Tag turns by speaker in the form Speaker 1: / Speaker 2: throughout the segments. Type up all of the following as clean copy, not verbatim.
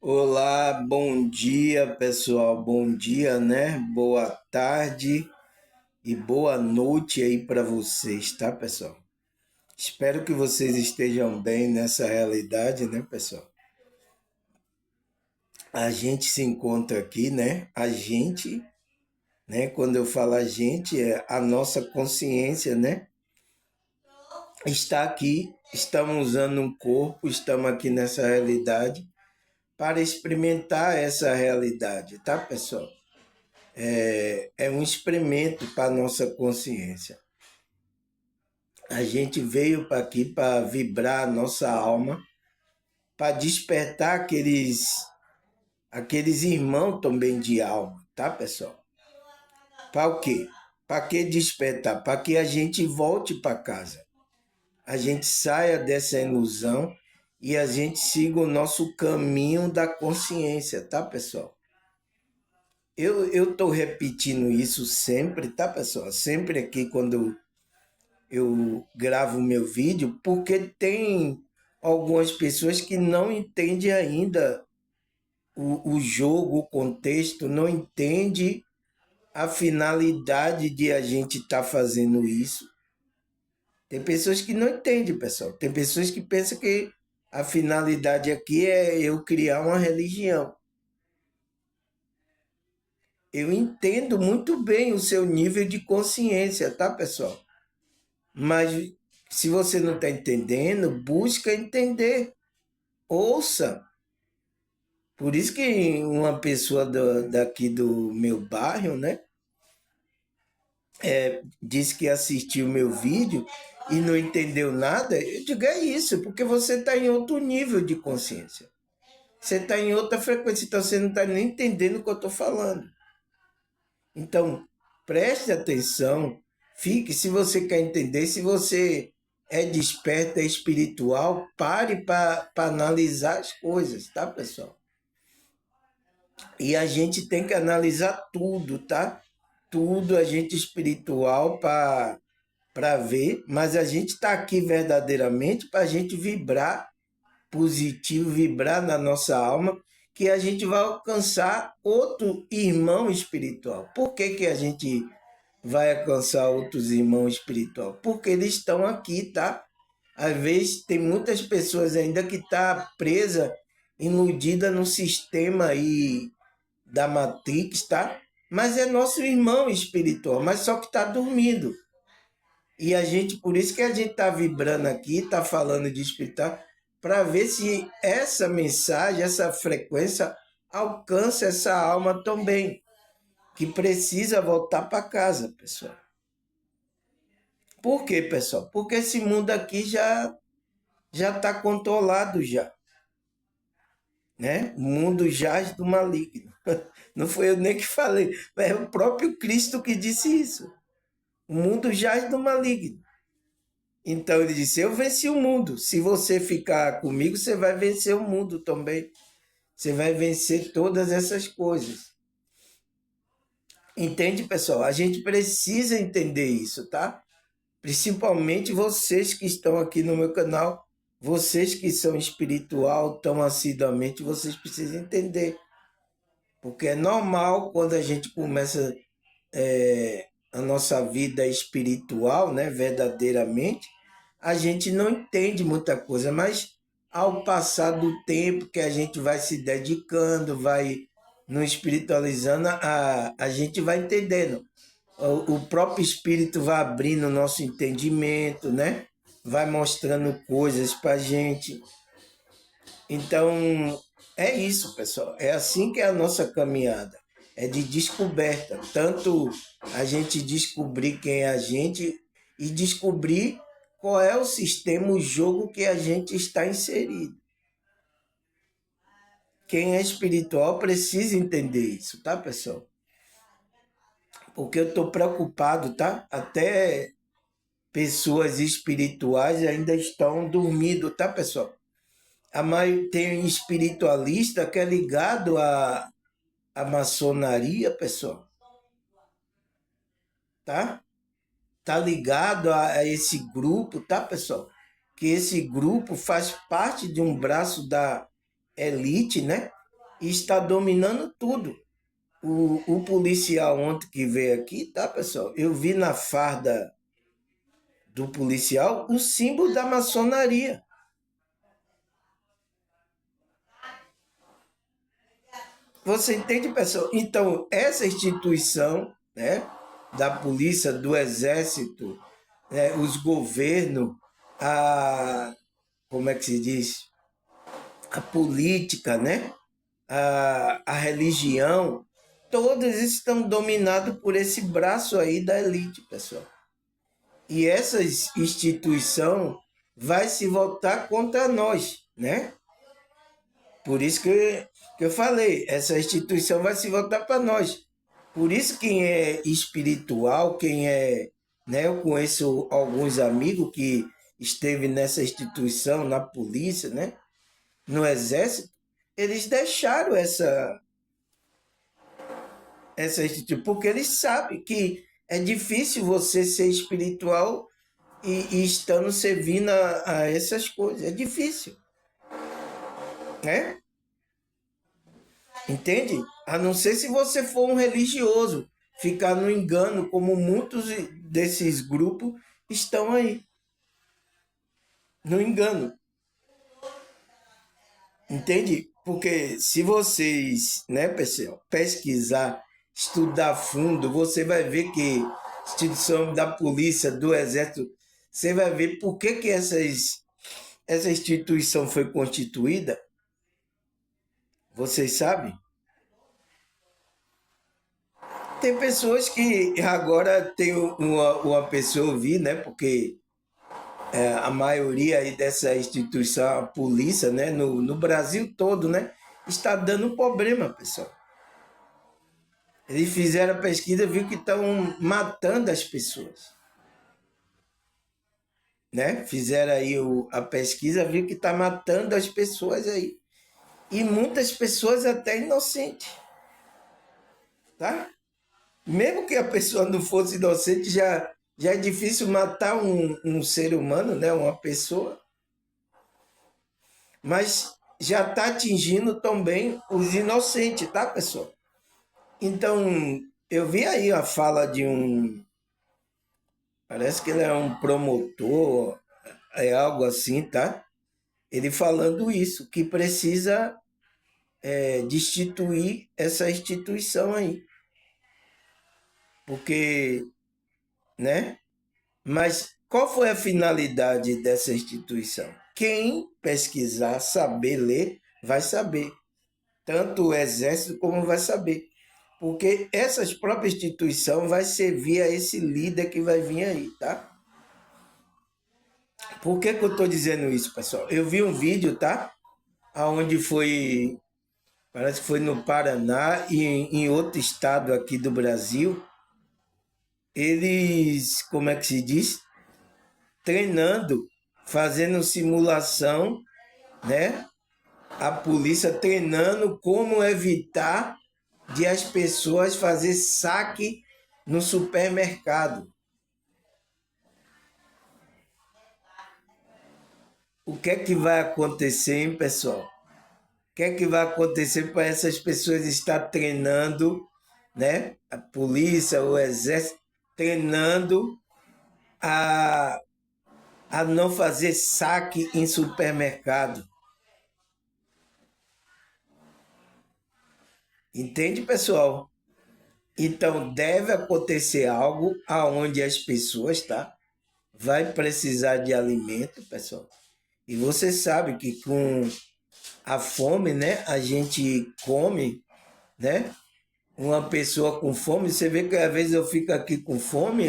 Speaker 1: Olá, bom dia, pessoal. Bom dia, né? Boa tarde e boa noite aí para vocês, tá, pessoal? Espero que vocês estejam bem nessa realidade, né, pessoal? A gente se encontra aqui, né? Quando eu falo a gente, é a nossa consciência, né? Está aqui, estamos usando um corpo, estamos aqui nessa realidade para experimentar essa realidade, tá, pessoal? É um experimento para a nossa consciência. A gente veio para aqui para vibrar a nossa alma, para despertar aqueles irmãos também de alma, tá, pessoal? Para o quê? Para que despertar? Para que a gente volte para casa. A gente saia dessa ilusão e a gente siga o nosso caminho da consciência, tá, pessoal? Eu estou repetindo isso sempre, tá, pessoal? Sempre aqui quando eu gravo meu vídeo, porque tem algumas pessoas que não entendem ainda o jogo, o contexto, não entende a finalidade de a gente estar fazendo isso. Tem pessoas que não entendem, pessoal. Tem pessoas que pensam que a finalidade aqui é eu criar uma religião. Eu entendo muito bem o seu nível de consciência, tá, pessoal? Mas se você não está entendendo, busca entender. Ouça. Por isso que uma pessoa daqui do meu bairro, né, disse que assistiu o meu vídeo e não entendeu nada. Eu digo, é isso, porque você está em outro nível de consciência. Você está em outra frequência, então você não está nem entendendo o que eu estou falando. Então, preste atenção, fique, se você quer entender, se você é desperto, é espiritual, pare para analisar as coisas, tá, pessoal? E a gente tem que analisar tudo, tá? Tudo a gente espiritual para ver, mas a gente está aqui verdadeiramente para a gente vibrar positivo, vibrar na nossa alma, que a gente vai alcançar outro irmão espiritual. Por que, que a gente vai alcançar outros irmãos espiritual? Porque eles estão aqui, tá? Às vezes tem muitas pessoas ainda que tá presa, iludida no sistema aí da Matrix, tá? Mas é nosso irmão espiritual, mas só que está dormindo. E a gente, por isso que a gente está vibrando aqui, está falando de espiritual, para ver se essa mensagem, essa frequência alcança essa alma também, que precisa voltar para casa, pessoal. Por quê, pessoal? Porque esse mundo aqui já está controlado já, né? O mundo jaz do maligno. Não foi eu nem que falei, é o próprio Cristo que disse isso. O mundo jaz do maligno. Então ele disse: eu venci o mundo. Se você ficar comigo, você vai vencer o mundo também. Você vai vencer todas essas coisas. Entende, pessoal? A gente precisa entender isso, tá? Principalmente vocês que estão aqui no meu canal, vocês que são espiritual tão assiduamente, vocês precisam entender. Porque é normal quando a gente começa a nossa vida espiritual, né, verdadeiramente, a gente não entende muita coisa, mas ao passar do tempo que a gente vai se dedicando, vai nos espiritualizando, a gente vai entendendo. O próprio Espírito vai abrindo o nosso entendimento, né? Vai mostrando coisas para a gente. Então, é isso, pessoal. É assim que é a nossa caminhada. É de descoberta. Tanto a gente descobrir quem é a gente e descobrir qual é o sistema, o jogo que a gente está inserido. Quem é espiritual precisa entender isso, tá, pessoal? Porque eu estou preocupado, tá? Até pessoas espirituais ainda estão dormindo, tá, pessoal? Tem espiritualista que é ligado à maçonaria, pessoal, tá? Tá ligado a esse grupo, tá, pessoal? Que esse grupo faz parte de um braço da elite, né? e está dominando tudo. O policial ontem que veio aqui, tá, pessoal? Eu vi na farda do policial o símbolo da maçonaria. Você entende, pessoal? Então, essa instituição, né, da polícia, do exército, né, os governos, a, como é que se diz? A política, né? A religião, todos estão dominados por esse braço aí da elite, pessoal. E essa instituição vai se voltar contra nós, né? Por isso que eu falei, essa instituição vai se voltar para nós. Por isso quem é espiritual, quem é, né, eu conheço alguns amigos que esteve nessa instituição, na polícia, né, no exército, eles deixaram essa instituição, porque eles sabem que é difícil você ser espiritual e estando servindo a essas coisas. É difícil, né? Entende? A não ser se você for um religioso, ficar no engano, como muitos desses grupos estão aí, no engano. Entende? Porque se vocês, né, pessoal, pesquisar, estudar a fundo, você vai ver que instituição da polícia, do exército, você vai ver por que essa instituição foi constituída. Vocês sabem? Tem pessoas que agora tem uma pessoa, eu vi, né? Porque a maioria aí dessa instituição, a polícia, né? No Brasil todo, né? Está dando problema, pessoal. Eles fizeram a pesquisa, viu que estão matando as pessoas, né? Fizeram aí a pesquisa, viu que está matando as pessoas aí. E muitas pessoas até inocentes, tá? Mesmo que a pessoa não fosse inocente, já é difícil matar um ser humano, né? Uma pessoa. Mas já está atingindo também os inocentes, tá, pessoal? Então, eu vi aí a fala de parece que ele é um promotor, é algo assim, tá? Ele falando isso, que precisa destituir essa instituição aí. Porque, né? Mas qual foi a finalidade dessa instituição? Quem pesquisar, saber ler, vai saber. Tanto o exército como vai saber. Porque essa própria instituição vai servir a esse líder que vai vir aí, tá? Por que eu estou dizendo isso, pessoal? Eu vi um vídeo, tá? Aonde foi, parece que foi no Paraná e em outro estado aqui do Brasil, eles, como é que se diz? Treinando, fazendo simulação, né? A polícia treinando como evitar de as pessoas fazer saque no supermercado. O que é que vai acontecer, hein, pessoal? O que é que vai acontecer para essas pessoas estar treinando, né? A polícia, o exército, treinando a, a não fazer saque em supermercado. Entende, pessoal? Então deve acontecer algo aonde as pessoas, tá? Vai precisar de alimento, pessoal. E você sabe que com a fome, né? A gente come, né? Uma pessoa com fome, você vê que às vezes eu fico aqui com fome,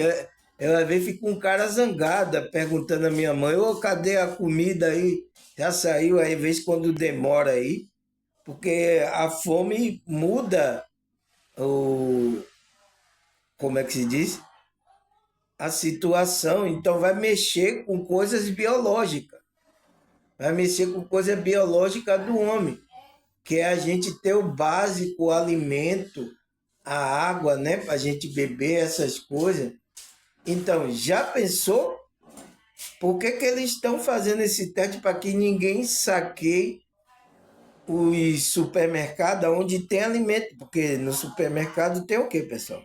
Speaker 1: eu às vezes fico com um cara zangada, perguntando à minha mãe, ô, cadê a comida aí? Já saiu aí, às vezes quando demora aí, porque a fome muda o, como é que se diz? A situação, então vai mexer com coisas biológicas, vai mexer com coisa biológica do homem, que é a gente ter o básico, o alimento, a água, né, para a gente beber essas coisas. Então, já pensou por que eles estão fazendo esse teste para que ninguém saqueie os supermercados onde tem alimento, porque no supermercado tem o quê, pessoal?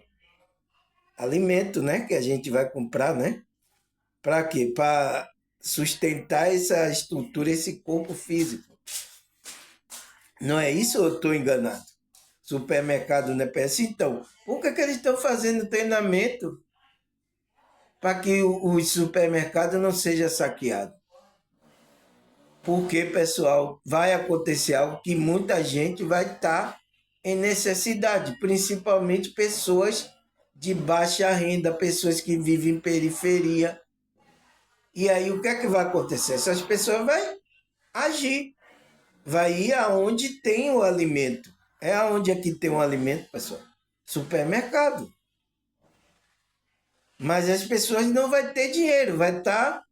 Speaker 1: Alimento, né? Que a gente vai comprar, né? Para quê? Para sustentar essa estrutura, esse corpo físico. Não é isso ou eu estou enganado? Supermercado não é peça. Então, por que eles estão fazendo treinamento para que o supermercado não seja saqueado? Porque, pessoal, vai acontecer algo que muita gente vai estar em necessidade, principalmente pessoas de baixa renda, pessoas que vivem em periferia. E aí o que é que vai acontecer? Essas pessoas vão agir, vai ir aonde tem o alimento. É aonde aqui tem o alimento, pessoal? Supermercado. Mas as pessoas não vão ter dinheiro, vai estar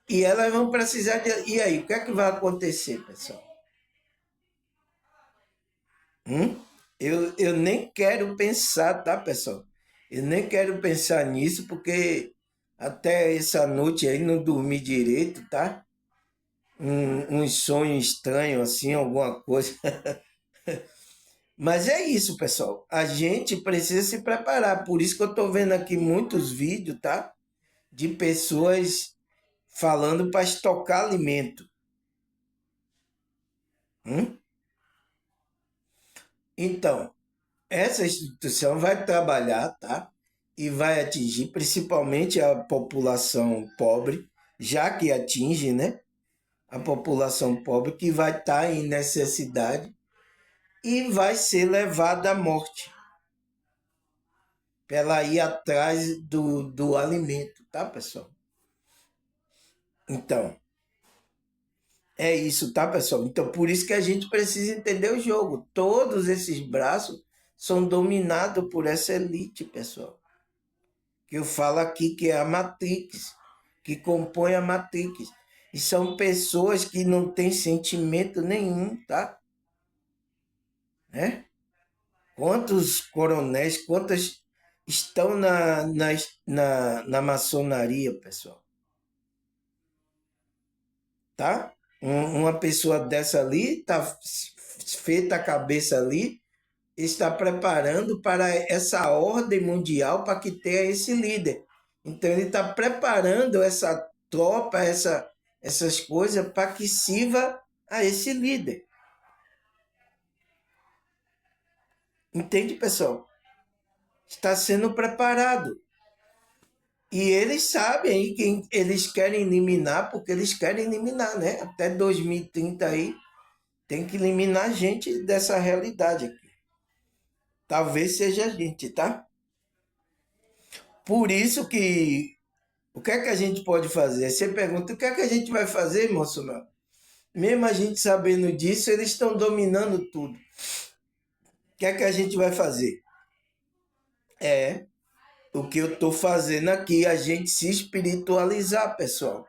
Speaker 1: e elas vão precisar de. E aí, o que é que vai acontecer, pessoal? Eu nem quero pensar, tá, pessoal? Eu nem quero pensar nisso, porque até essa noite aí não dormi direito, tá? Um sonho estranho, assim, alguma coisa. Mas é isso, pessoal. A gente precisa se preparar. Por isso que eu tô vendo aqui muitos vídeos, tá? De pessoas falando para estocar alimento. Hum? Então, essa instituição vai trabalhar, tá? E vai atingir principalmente a população pobre, já que atinge, né? A população pobre que vai estar em necessidade e vai ser levada à morte para ela ir atrás do alimento, tá, pessoal? Então, é isso, tá, pessoal? Então, por isso que a gente precisa entender o jogo. Todos esses braços são dominados por essa elite, pessoal. Que eu falo aqui que é a Matrix, que compõe a Matrix. E são pessoas que não têm sentimento nenhum, tá? Né? Quantos coronéis, quantas estão na maçonaria, pessoal? Tá? Uma pessoa dessa ali, tá feita a cabeça ali, está preparando para essa ordem mundial para que tenha esse líder. Então ele está preparando essa tropa, essas coisas para que sirva a esse líder. Entende, pessoal? Está sendo preparado. E eles sabem quem eles querem eliminar, porque eles querem eliminar, né? Até 2030 aí, tem que eliminar a gente dessa realidade aqui. Talvez seja a gente, tá? Por isso que o que é que a gente pode fazer? Você pergunta, o que é que a gente vai fazer, moço? Mesmo a gente sabendo disso, eles estão dominando tudo. O que é que a gente vai fazer? É o que eu estou fazendo aqui, a gente se espiritualizar, pessoal.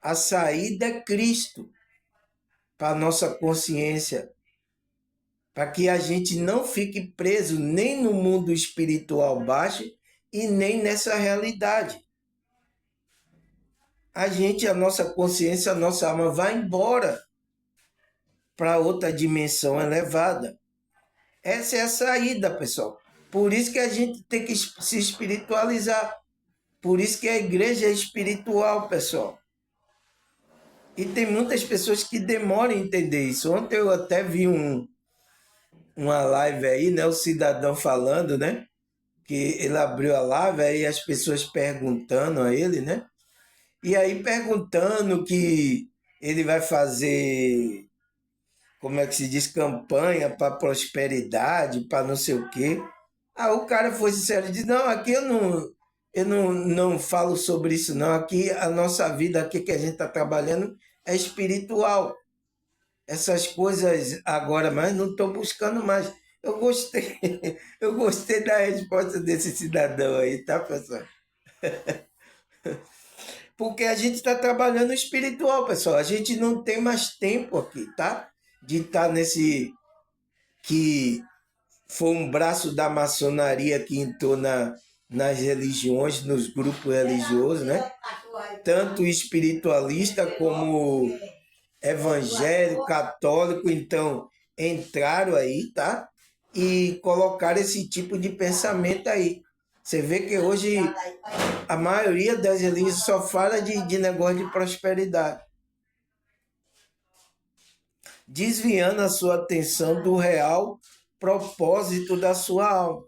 Speaker 1: A saída é Cristo para a nossa consciência, para que a gente não fique preso nem no mundo espiritual baixo e nem nessa realidade. A nossa consciência, a nossa alma vai embora para outra dimensão elevada. Essa é a saída, pessoal. Por isso que a gente tem que se espiritualizar. Por isso que a igreja é espiritual, pessoal. E tem muitas pessoas que demoram a entender isso. Ontem eu até vi uma live aí, né? O cidadão falando, né? Que ele abriu a live aí as pessoas perguntando a ele, né? E aí perguntando que ele vai fazer, como é que se diz, campanha para prosperidade, para não sei o quê. Aí o cara foi sincero e disse, não, aqui eu não falo sobre isso não, aqui a nossa vida, aqui que a gente está trabalhando é espiritual. Essas coisas agora, mas não estou buscando mais. Eu gostei, eu gostei da resposta desse cidadão aí, tá, pessoal? Porque a gente está trabalhando espiritual, pessoal. A gente não tem mais tempo aqui, tá? De estar nesse que foi um braço da maçonaria que entrou nas religiões, nos grupos religiosos, né? Tanto espiritualista como evangélico, católico, então entraram aí, tá? E colocaram esse tipo de pensamento aí. Você vê que hoje a maioria das elites só fala de negócio de prosperidade, desviando a sua atenção do real propósito da sua alma.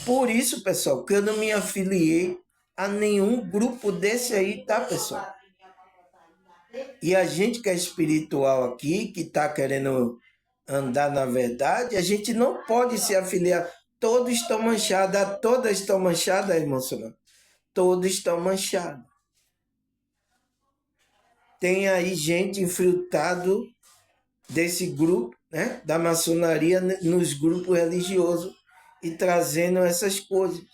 Speaker 1: Por isso, pessoal, que eu não me afiliei a nenhum grupo desse aí, tá, pessoal? E a gente que é espiritual aqui, que está querendo andar na verdade, a gente não pode se afiliar. Todos estão manchados, todas estão manchadas, irmão Solano. Todos estão manchados. Tem aí gente infiltrado desse grupo, né, da maçonaria nos grupos religiosos e trazendo essas coisas.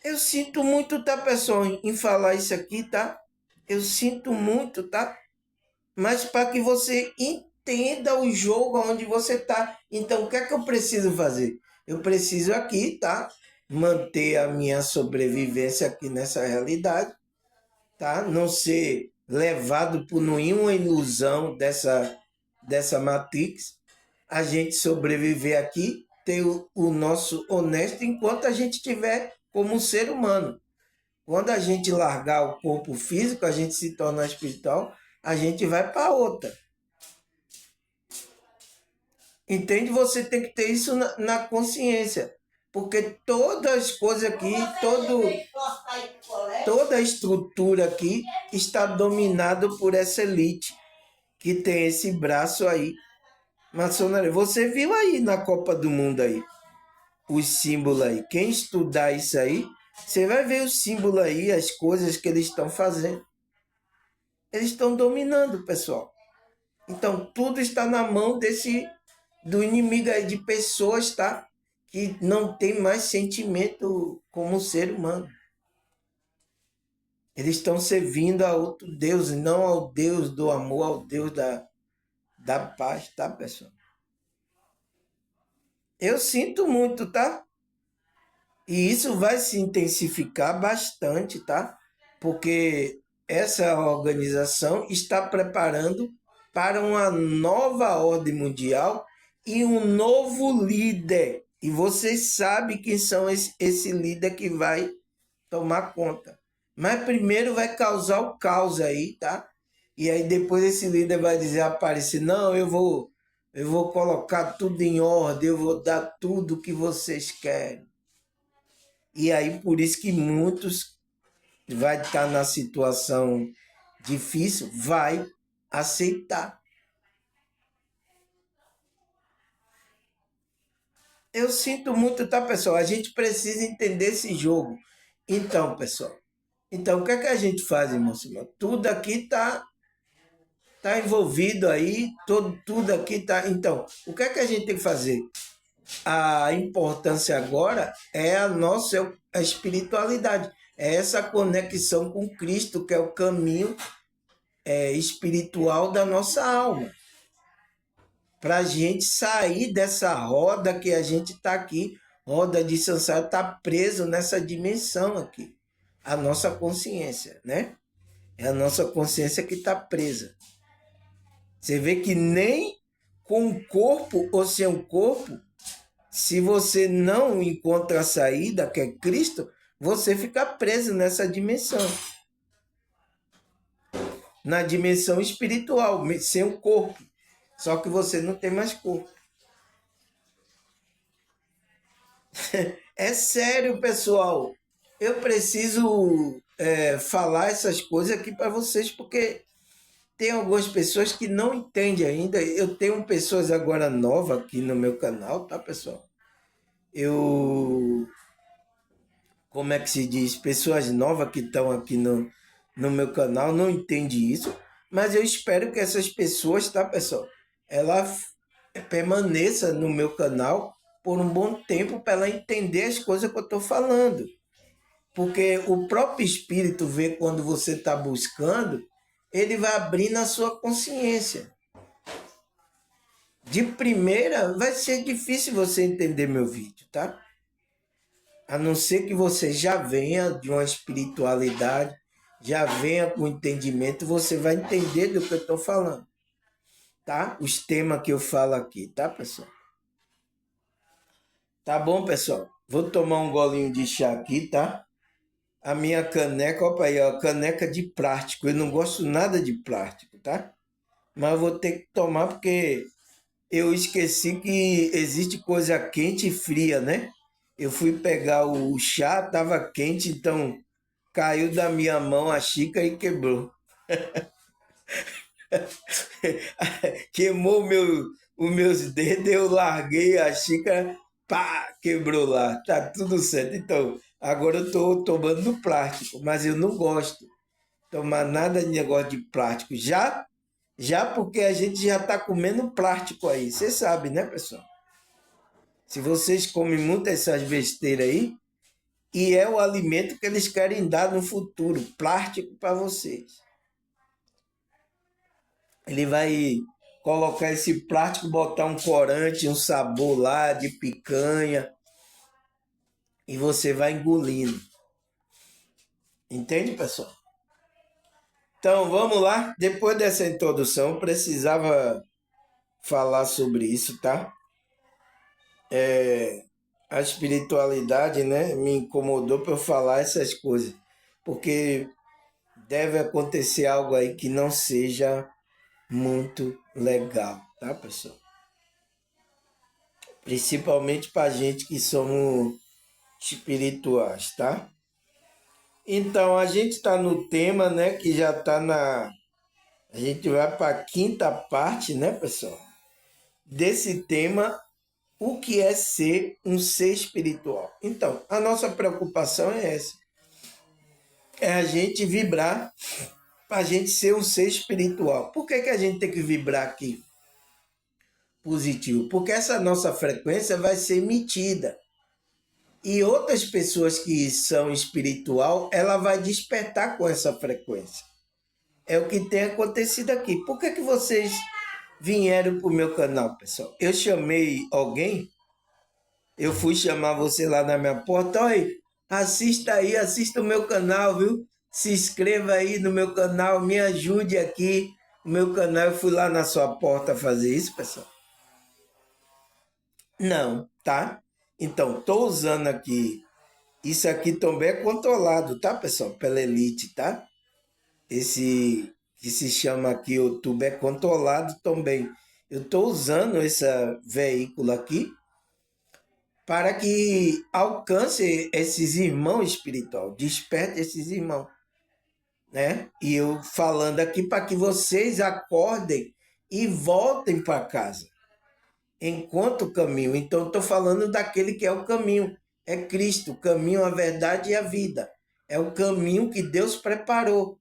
Speaker 1: Eu sinto muito, tá, pessoal, em falar isso aqui, tá? Eu sinto muito, tá? Mas para que você entenda o jogo onde você tá. Então, o que é que eu preciso fazer? Eu preciso aqui, tá? Manter a minha sobrevivência aqui nessa realidade, tá? Não ser levado por nenhuma ilusão dessa Matrix. A gente sobreviver aqui, ter o nosso honesto enquanto a gente tiver como ser humano. Quando a gente largar o corpo físico, a gente se torna espiritual, a gente vai para outra. Entende? Você tem que ter isso na consciência. Porque todas as coisas aqui, toda a estrutura aqui está dominada por essa elite que tem esse braço aí. Maçonaria. Você viu aí na Copa do Mundo aí, os símbolos aí. Quem estudar isso aí, você vai ver os símbolos aí, as coisas que eles estão fazendo. Eles estão dominando, pessoal. Então, tudo está na mão do inimigo aí, de pessoas, tá? Que não tem mais sentimento como ser humano. Eles estão servindo a outro Deus, e não ao Deus do amor, ao Deus da paz, tá, pessoal? Eu sinto muito, tá? E isso vai se intensificar bastante, tá? Porque essa organização está preparando para uma nova ordem mundial e um novo líder. E vocês sabem quem são esse líder que vai tomar conta. Mas primeiro vai causar o caos aí, tá? E aí depois esse líder vai dizer, aparecer, não, eu vou colocar tudo em ordem, eu vou dar tudo o que vocês querem. E aí por isso que muitos vai estar na situação difícil, vai aceitar. Eu sinto muito, tá, pessoal? A gente precisa entender esse jogo. Então, pessoal, o que é que a gente faz, irmão Simão? Tudo aqui tá envolvido aí, tudo aqui tá. Então, o que é que a gente tem que fazer? A importância agora é a espiritualidade, é essa conexão com Cristo, que é o caminho espiritual da nossa alma, para a gente sair dessa roda que a gente está aqui, roda de samsara, está preso nessa dimensão aqui, a nossa consciência, né? É a nossa consciência que está presa. Você vê que nem com o corpo ou sem o corpo, se você não encontra a saída, que é Cristo, você fica preso nessa dimensão. Na dimensão espiritual, sem o corpo. Só que você não tem mais corpo. É sério, pessoal. Eu preciso falar essas coisas aqui para vocês, porque tem algumas pessoas que não entendem ainda. Eu tenho pessoas agora novas aqui no meu canal, tá, pessoal? Como é que se diz? Pessoas novas que estão aqui no meu canal não entendem isso, mas eu espero que essas pessoas, tá, pessoal? Ela permaneça no meu canal por um bom tempo para ela entender as coisas que eu estou falando. Porque o próprio Espírito vê quando você está buscando, ele vai abrir na sua consciência. De primeira, vai ser difícil você entender meu vídeo, tá? A não ser que você já venha de uma espiritualidade, já venha com entendimento, você vai entender do que eu estou falando, tá? Os temas que eu falo aqui, tá, pessoal? Tá bom, pessoal? Vou tomar um golinho de chá aqui, tá? A minha caneca, opa aí, ó, caneca de plástico. Eu não gosto nada de plástico, tá? Mas eu vou ter que tomar porque eu esqueci que existe coisa quente e fria, né? Eu fui pegar o chá, tava quente, então caiu da minha mão a xícara e quebrou. Queimou os meus dedos, eu larguei a xícara, pá, quebrou lá. Tá tudo certo. Então, agora eu tô tomando no plástico, mas eu não gosto de tomar nada de negócio de plástico. Já porque a gente já tá comendo plástico aí. Você sabe, né, pessoal? Se vocês comem muito essas besteiras aí, e é o alimento que eles querem dar no futuro, plástico para vocês. Ele vai colocar esse plástico, botar um corante, um sabor lá de picanha, e você vai engolindo. Entende, pessoal? Então, vamos lá. Depois dessa introdução, eu precisava falar sobre isso, tá? A espiritualidade, né, me incomodou para eu falar essas coisas, porque deve acontecer algo aí que não seja muito legal, tá, pessoal? Principalmente para gente que somos espirituais, tá? Então, a gente está no tema, né, que já está na... A gente vai para a quinta parte, né, pessoal? Desse tema, o que é ser um ser espiritual. Então, a nossa preocupação é essa. É a gente vibrar para a gente ser um ser espiritual. Por que a gente tem que vibrar aqui positivo? Porque essa nossa frequência vai ser emitida. E outras pessoas que são espiritual, ela vai despertar com essa frequência. É o que tem acontecido aqui. Por que vocês vieram para o meu canal, pessoal? Eu chamei alguém, eu fui chamar você lá na minha porta, olha, assista aí, assista o meu canal, viu? Se inscreva aí no meu canal, me ajude aqui. O meu canal, eu fui lá na sua porta fazer isso, pessoal? Não, tá? Então, estou usando aqui. Isso aqui também é controlado, tá, pessoal? Pela Elite, tá? Esse que se chama aqui YouTube é controlado também. Eu estou usando esse veículo aqui para que alcance esses irmãos espirituais, desperte esses irmãos, né? E eu falando aqui para que vocês acordem e voltem para casa, enquanto o caminho. Então, estou falando daquele que é o caminho, é Cristo, o caminho, a verdade e a vida. É o caminho que Deus preparou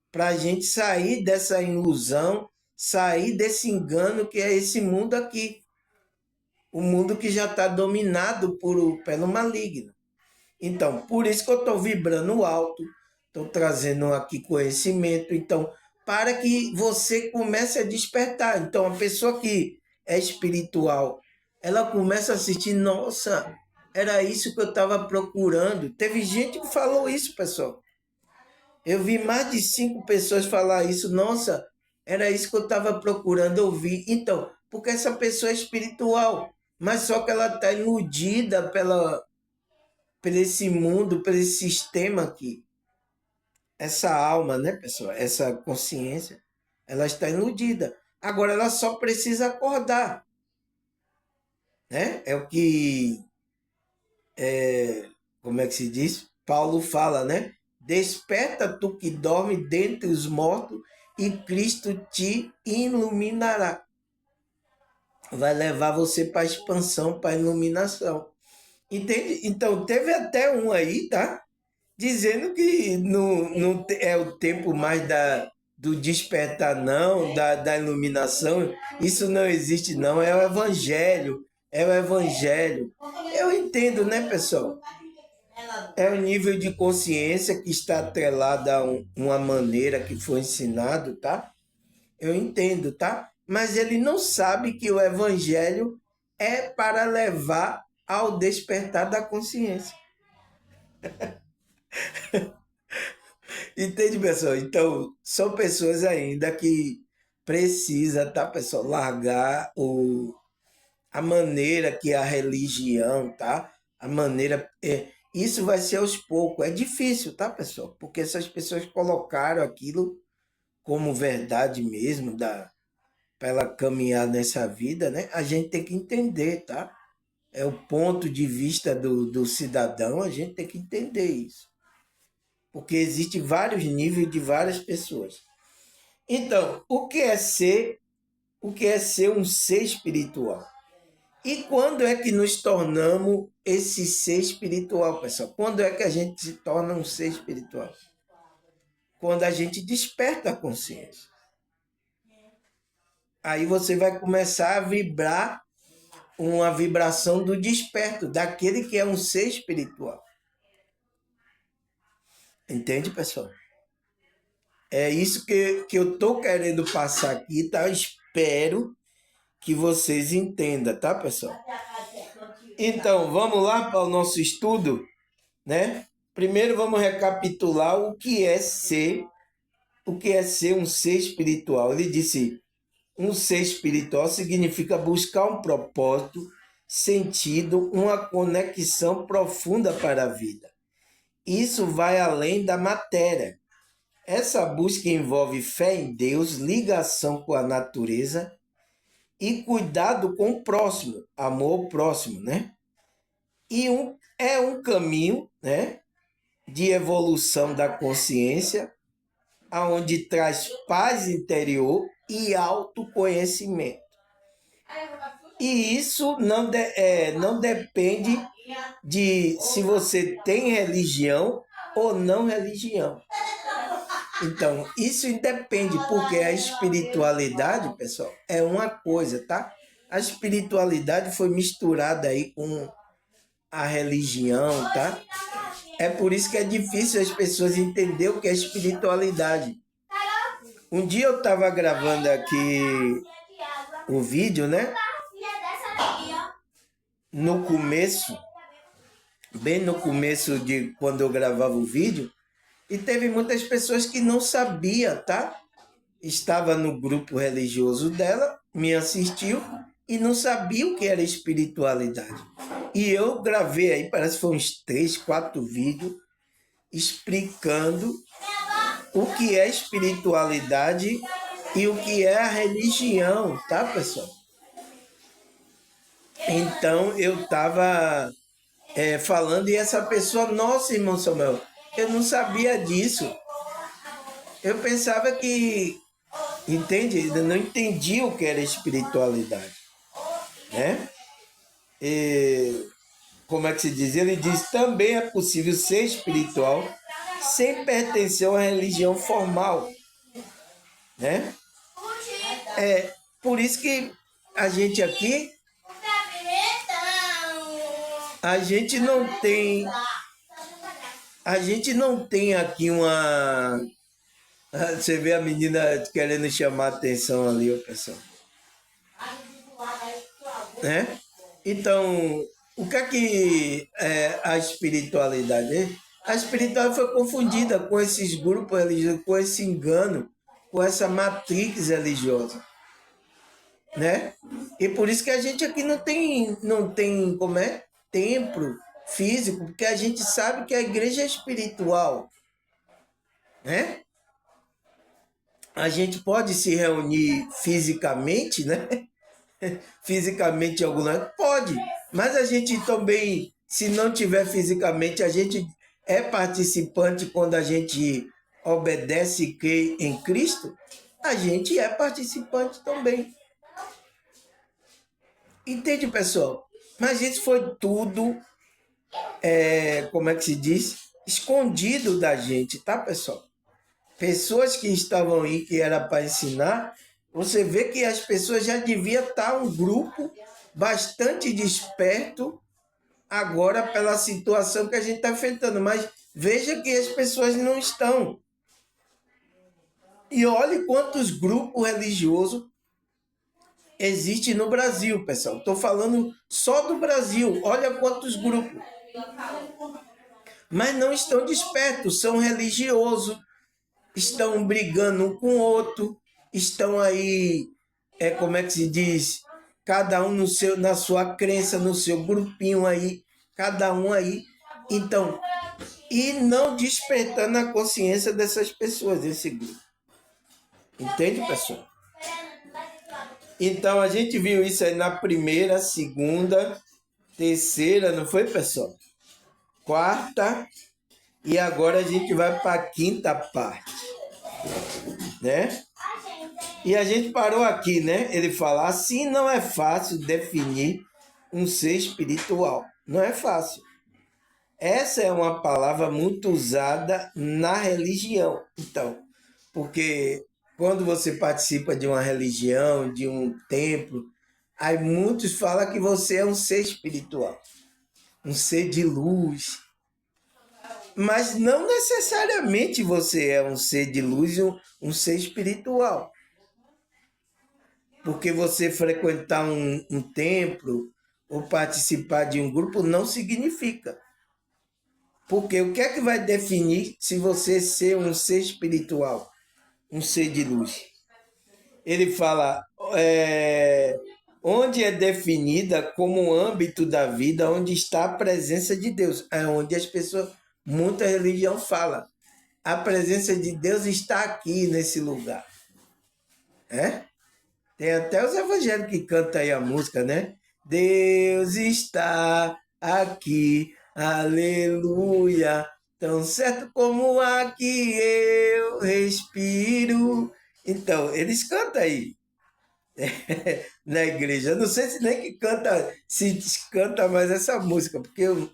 Speaker 1: para a gente sair dessa ilusão, sair desse engano que é esse mundo aqui. O mundo que já está dominado pelo maligno. Então, por isso que eu estou vibrando alto, estou trazendo aqui conhecimento. Então, para que você comece a despertar. Então, a pessoa que é espiritual, ela começa a assistir, nossa, era isso que eu estava procurando. Teve gente que falou isso, pessoal. Eu vi mais de 5 pessoas falar isso. Nossa, era isso que eu estava procurando ouvir. Então, porque essa pessoa é espiritual, mas só que ela está iludida por esse mundo, por esse sistema aqui. Essa alma, né, pessoal? Essa consciência, ela está iludida. Agora, ela só precisa acordar, né? É o que, como é que se diz? Paulo fala, né? Desperta tu que dorme dentre os mortos e Cristo te iluminará. Vai levar você para a expansão, para a iluminação. Entende? Então, teve até um aí, tá? Dizendo que não é o tempo mais do despertar, não, da iluminação. Isso não existe, não. É o Evangelho. É o Evangelho. Eu entendo, né, pessoal? É o nível de consciência que está atrelado a uma maneira que foi ensinado, tá? Eu entendo, tá? Mas ele não sabe que o evangelho é para levar ao despertar da consciência. Entende, pessoal? Então, são pessoas ainda que precisa, tá, pessoal, largar a maneira que a religião, tá? A maneira. Isso vai ser aos poucos. É difícil, tá, pessoal? Porque essas pessoas colocaram aquilo como verdade mesmo, para ela caminhar nessa vida, né? A gente tem que entender, tá? É o ponto de vista do cidadão, a gente tem que entender isso. Porque existe vários níveis de várias pessoas. Então, o que é ser um ser espiritual? E quando é que nos tornamos esse ser espiritual, pessoal? Quando é que a gente se torna um ser espiritual? Quando a gente desperta a consciência. Aí você vai começar a vibrar uma vibração do desperto, daquele que é um ser espiritual. Entende, pessoal? É isso que eu estou querendo passar aqui, tá? Eu espero que vocês entendam, tá, pessoal? Então, vamos lá para o nosso estudo, né? Primeiro vamos recapitular o que é ser um ser espiritual. Ele disse: um ser espiritual significa buscar um propósito, sentido, uma conexão profunda para a vida. Isso vai além da matéria. Essa busca envolve fé em Deus, ligação com a natureza e cuidado com o próximo, amor ao próximo, né? E é um caminho, né, de evolução da consciência, aonde traz paz interior e autoconhecimento. E isso não depende de se você tem religião ou não religião. Então, isso independe, porque a espiritualidade, pessoal, é uma coisa, tá? A espiritualidade foi misturada aí com a religião, tá? É por isso que é difícil as pessoas entenderem o que é espiritualidade. Um dia eu estava gravando aqui o vídeo, né? No começo, bem no começo de quando eu gravava o vídeo, e teve muitas pessoas que não sabiam, tá? Estava no grupo religioso dela, me assistiu e não sabia o que era espiritualidade. E eu gravei aí, parece que foi uns 3, 4 vídeos, explicando o que é espiritualidade e o que é a religião, tá, pessoal? Então eu estava falando e essa pessoa, nossa, irmão Samuel, eu não sabia disso. Eu pensava que, entende? Eu não entendia o que era espiritualidade, né? E, como é que se diz? Ele diz, também é possível ser espiritual sem pertencer a uma religião formal, né? É por isso que a gente aqui, a gente não tem aqui uma... Você vê a menina querendo chamar a atenção ali, ó, pessoal. Né? Então, o que é a espiritualidade? A espiritualidade foi confundida com esses grupos religiosos, com esse engano, com essa matrix religiosa, né? E por isso que a gente aqui não tem como é, templo físico, porque a gente sabe que a igreja é espiritual, né? A gente pode se reunir fisicamente, né? Fisicamente em algum lugar? Pode, mas a gente também, se não tiver fisicamente, a gente é participante quando a gente obedece e crê em Cristo, a gente é participante também. Entende, pessoal? Mas isso foi tudo, como é que se diz? Escondido da gente, tá, pessoal? Pessoas que estavam aí, que era para ensinar, você vê que as pessoas já deviam estar um grupo bastante desperto agora pela situação que a gente está enfrentando, mas veja que as pessoas não estão. E olhe quantos grupos religiosos existem no Brasil, pessoal. Estou falando só do Brasil, olha quantos grupos. Mas não estão despertos, são religiosos, estão brigando um com o outro, estão aí, como é que se diz? Cada um no seu, na sua crença, no seu grupinho aí, cada um aí. Então, e não despertando a consciência dessas pessoas, desse grupo. Entende, pessoal? Então, a gente viu isso aí na primeira, segunda, terceira, não foi, pessoal? Quarta, e agora a gente vai para a quinta parte, né? E a gente parou aqui, né? Ele fala, assim não é fácil definir um ser espiritual. Não é fácil. Essa é uma palavra muito usada na religião. Então, porque quando você participa de uma religião, de um templo, aí muitos falam que você é um ser espiritual, um ser de luz. Mas não necessariamente você é um ser de luz e um ser espiritual. Porque você frequentar um templo ou participar de um grupo não significa. Porque o que é que vai definir se você ser um ser espiritual, um ser de luz? Ele fala, onde é definida como âmbito da vida, onde está a presença de Deus. É onde as pessoas, muita religião fala, a presença de Deus está aqui nesse lugar. Tem até os evangélicos que cantam aí a música, né? Deus está aqui, aleluia, tão certo como aqui eu respiro. Então, eles cantam aí na igreja. Eu não sei se nem que canta, se canta mais essa música, porque eu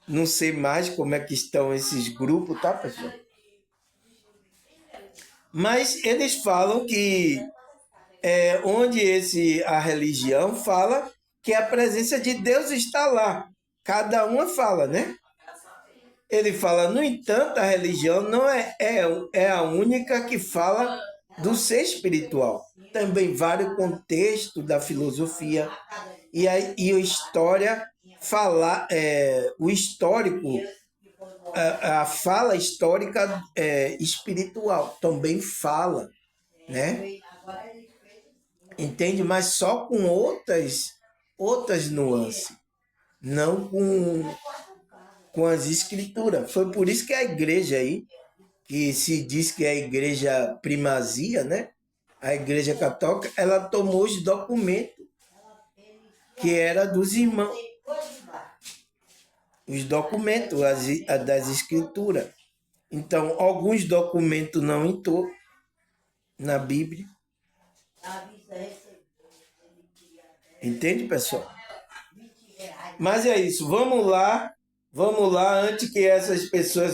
Speaker 1: não sei mais como é que estão esses grupos, tá, pessoal? Mas eles falam que onde a religião fala que a presença de Deus está lá. Cada uma fala, né? Ele fala, no entanto, a religião não é a única que fala do ser espiritual. Também vários contextos da filosofia e a história fala, o histórico, a fala histórica espiritual também fala, né? Entende? Mas só com outras nuances, não com as escrituras. Foi por isso que a igreja aí, que se diz que é a igreja primazia, né? A igreja católica, ela tomou os documentos que era dos irmãos. Os documentos das escrituras. Então, alguns documentos não entrou na Bíblia. Entende, pessoal? Mas é isso, vamos lá, antes que essas pessoas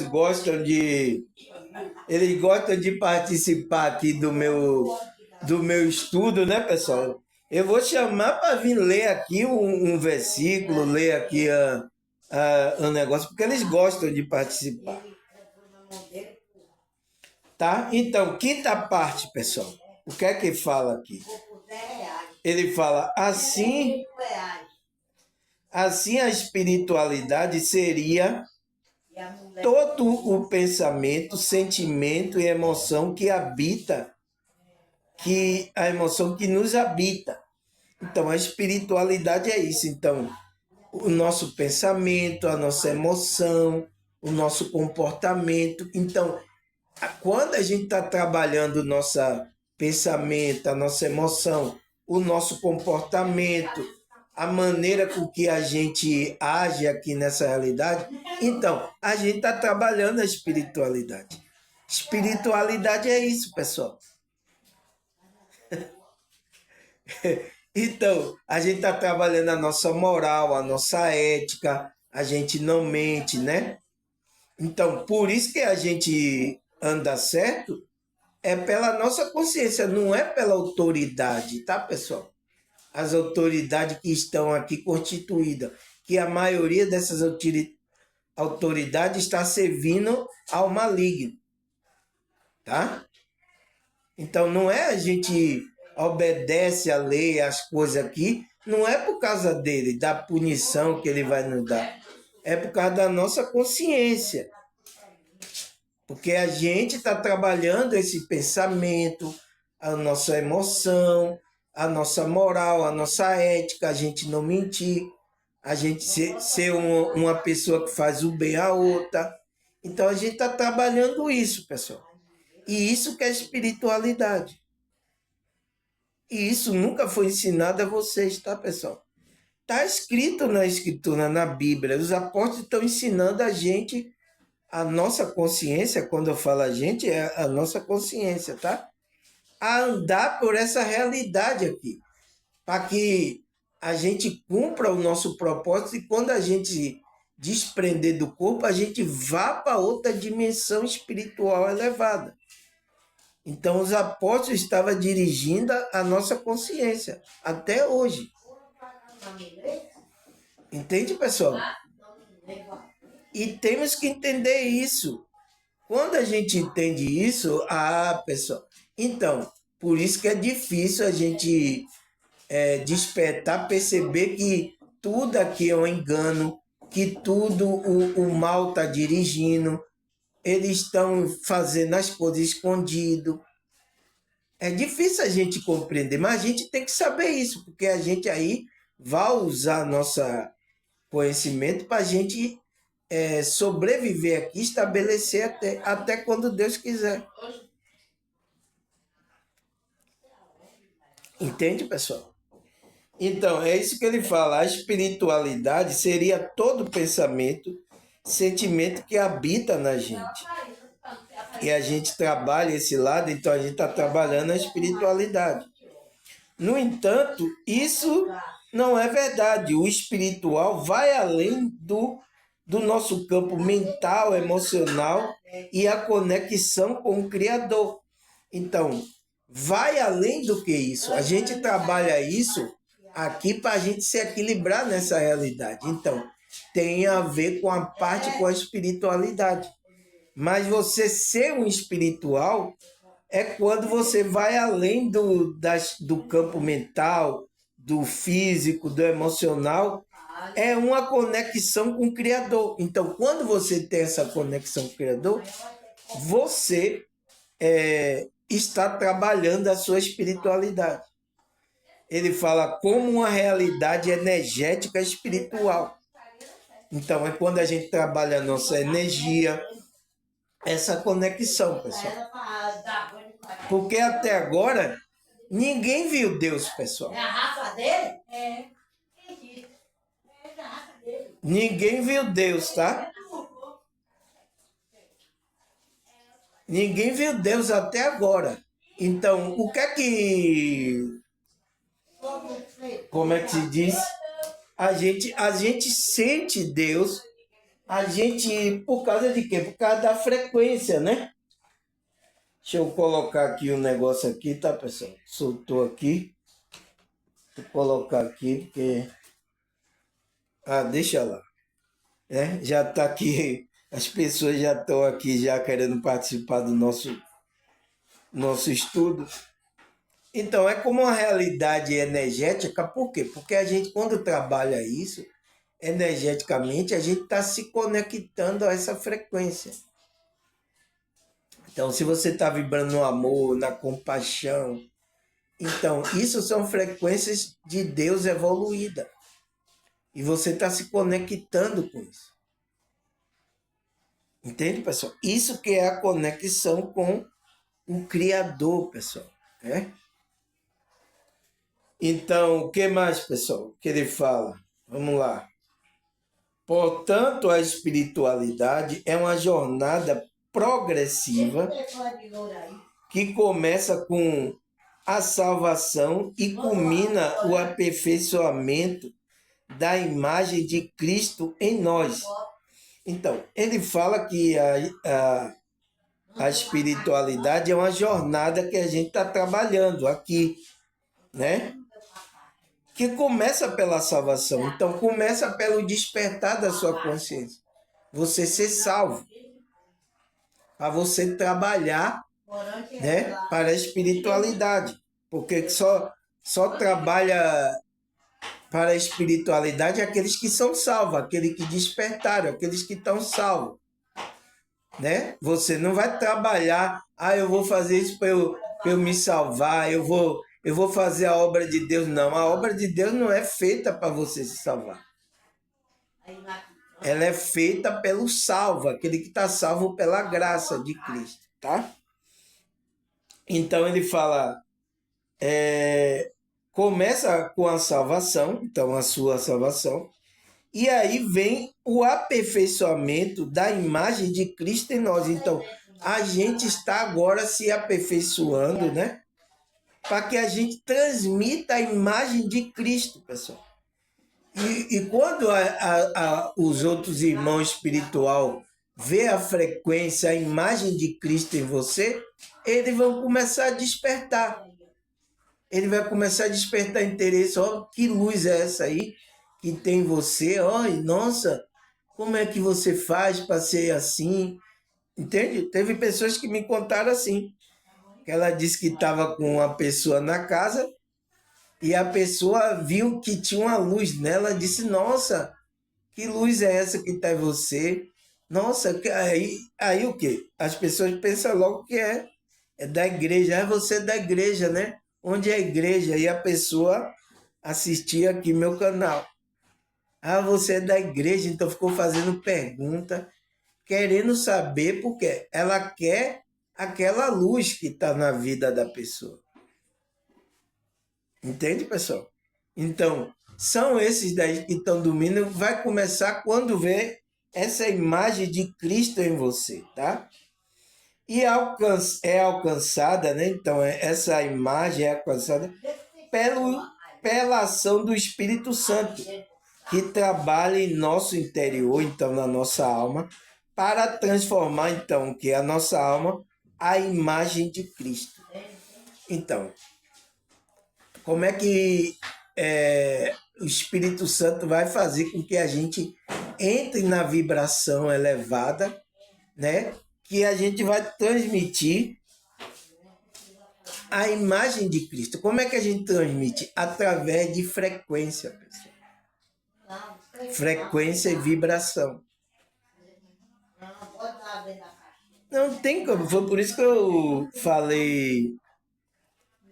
Speaker 1: eles gostam de participar aqui do meu estudo, né, pessoal? Eu vou chamar para vir ler aqui um versículo, ler aqui um negócio, porque eles gostam de participar. Tá? Então, quinta parte, pessoal. O que é que fala aqui? Ele fala, assim a espiritualidade seria todo o pensamento, sentimento e emoção que habita, a emoção que nos habita. Então, a espiritualidade é isso. Então, o nosso pensamento, a nossa emoção, o nosso comportamento. Então, quando a gente está trabalhando o nosso pensamento, a nossa emoção, o nosso comportamento, a maneira com que a gente age aqui nessa realidade, então, a gente está trabalhando a espiritualidade. Espiritualidade é isso, pessoal. Então, a gente está trabalhando a nossa moral, a nossa ética, a gente não mente, né? Então, por isso que a gente anda certo, é pela nossa consciência, não é pela autoridade, tá, pessoal? As autoridades que estão aqui constituídas, que a maioria dessas autoridades está servindo ao maligno, tá? Então, não é a gente obedece a lei, as coisas aqui, não é por causa dele, da punição que ele vai nos dar, é por causa da nossa consciência. Porque a gente está trabalhando esse pensamento, a nossa emoção, a nossa moral, a nossa ética, a gente não mentir, a gente ser uma pessoa que faz o bem à outra. Então a gente está trabalhando isso, pessoal. E isso que é espiritualidade. E isso nunca foi ensinado a vocês, tá, pessoal? Está escrito na Escritura, na Bíblia. Os apóstolos estão ensinando a gente, a nossa consciência, quando eu falo a gente, é a nossa consciência, tá? A andar por essa realidade aqui, para que a gente cumpra o nosso propósito e quando a gente desprender do corpo, a gente vá para outra dimensão espiritual elevada. Então, os apóstolos estavam dirigindo a nossa consciência, até hoje. Entende, pessoal? E temos que entender isso. Quando a gente entende isso, pessoal, então, por isso que é difícil a gente despertar, perceber que tudo aqui é um engano, que tudo o mal está dirigindo, eles estão fazendo as coisas escondido. É difícil a gente compreender, mas a gente tem que saber isso, porque a gente aí vai usar nosso conhecimento para a gente sobreviver aqui, estabelecer até quando Deus quiser. Entende, pessoal? Então, é isso que ele fala. A espiritualidade seria todo pensamento, sentimento que habita na gente. E a gente trabalha esse lado, então a gente está trabalhando a espiritualidade. No entanto, isso não é verdade. O espiritual vai além do nosso campo mental, emocional e a conexão com o Criador. Então, vai além do que isso. A gente trabalha isso aqui para a gente se equilibrar nessa realidade. Então, tem a ver com a parte com a espiritualidade. Mas você ser um espiritual é quando você vai além do campo mental, do físico, do emocional. É uma conexão com o Criador. Então, quando você tem essa conexão com o Criador, você está trabalhando a sua espiritualidade. Ele fala como uma realidade energética espiritual. Então, é quando a gente trabalha a nossa energia, essa conexão, pessoal. Porque até agora, ninguém viu Deus, pessoal.
Speaker 2: É a raça dele?
Speaker 1: Ninguém viu Deus, tá? Ninguém viu Deus até agora. Então, o que é que... Como é que se diz? A gente sente Deus, por causa de quê? Por causa da frequência, né? Deixa eu colocar aqui um negócio aqui, tá, pessoal? Soltou aqui. Vou colocar aqui, porque... deixa lá. Já tá aqui, as pessoas já estão aqui já querendo participar do nosso estudo. Então, é como uma realidade energética, por quê? Porque a gente, quando trabalha isso, energeticamente, a gente está se conectando a essa frequência. Então, se você está vibrando no amor, na compaixão, então, isso são frequências de Deus evoluída. E você está se conectando com isso. Entende, pessoal? Isso que é a conexão com o Criador, pessoal. Então, o que mais, pessoal, que ele fala? Vamos lá. Portanto, a espiritualidade é uma jornada progressiva que começa com a salvação e culmina o aperfeiçoamento da imagem de Cristo em nós. Então, ele fala que a espiritualidade é uma jornada que a gente está trabalhando aqui, né? Que começa pela salvação. Então, começa pelo despertar da sua consciência. Você ser salvo. Para você trabalhar, né, para a espiritualidade. Porque só trabalha para a espiritualidade aqueles que são salvos, aqueles que despertaram, aqueles que estão salvos. né? Você não vai trabalhar, eu vou fazer isso para eu me salvar, eu vou fazer a obra de Deus. Não, a obra de Deus não é feita para você se salvar. Ela é feita pelo salvo, aquele que está salvo pela graça de Cristo, tá? Então ele fala, começa com a salvação, então a sua salvação, e aí vem o aperfeiçoamento da imagem de Cristo em nós. Então, a gente está agora se aperfeiçoando, né? Para que a gente transmita a imagem de Cristo, pessoal. E quando os outros irmãos espiritual vê a frequência, a imagem de Cristo em você, eles vão começar a despertar. Ele vai começar a despertar interesse. Ó, que luz é essa aí que tem em você? Ó, nossa, como é que você faz para ser assim? Entende? Teve pessoas que me contaram assim, que ela disse que estava com uma pessoa na casa e a pessoa viu que tinha uma luz nela, disse, nossa, que luz é essa que está em você? Nossa, aí o quê? As pessoas pensam logo que é da igreja. É você da igreja, né? Onde é a igreja? E a pessoa assistia aqui meu canal. Você é da igreja, então ficou fazendo pergunta, querendo saber porque ela quer aquela luz que está na vida da pessoa. Entende, pessoal? Então, são esses daí que estão dormindo. Vai começar quando vê essa imagem de Cristo em você, tá? E é alcançada, né? Então, essa imagem é alcançada pela ação do Espírito Santo, que trabalha em nosso interior, então, na nossa alma, para transformar, então, que é a nossa alma, a imagem de Cristo. Então, como é que o Espírito Santo vai fazer com que a gente entre na vibração elevada, né? Que a gente vai transmitir a imagem de Cristo. Como é que a gente transmite? Através de frequência, pessoal. Frequência e vibração. Não tem como. Foi por isso que eu falei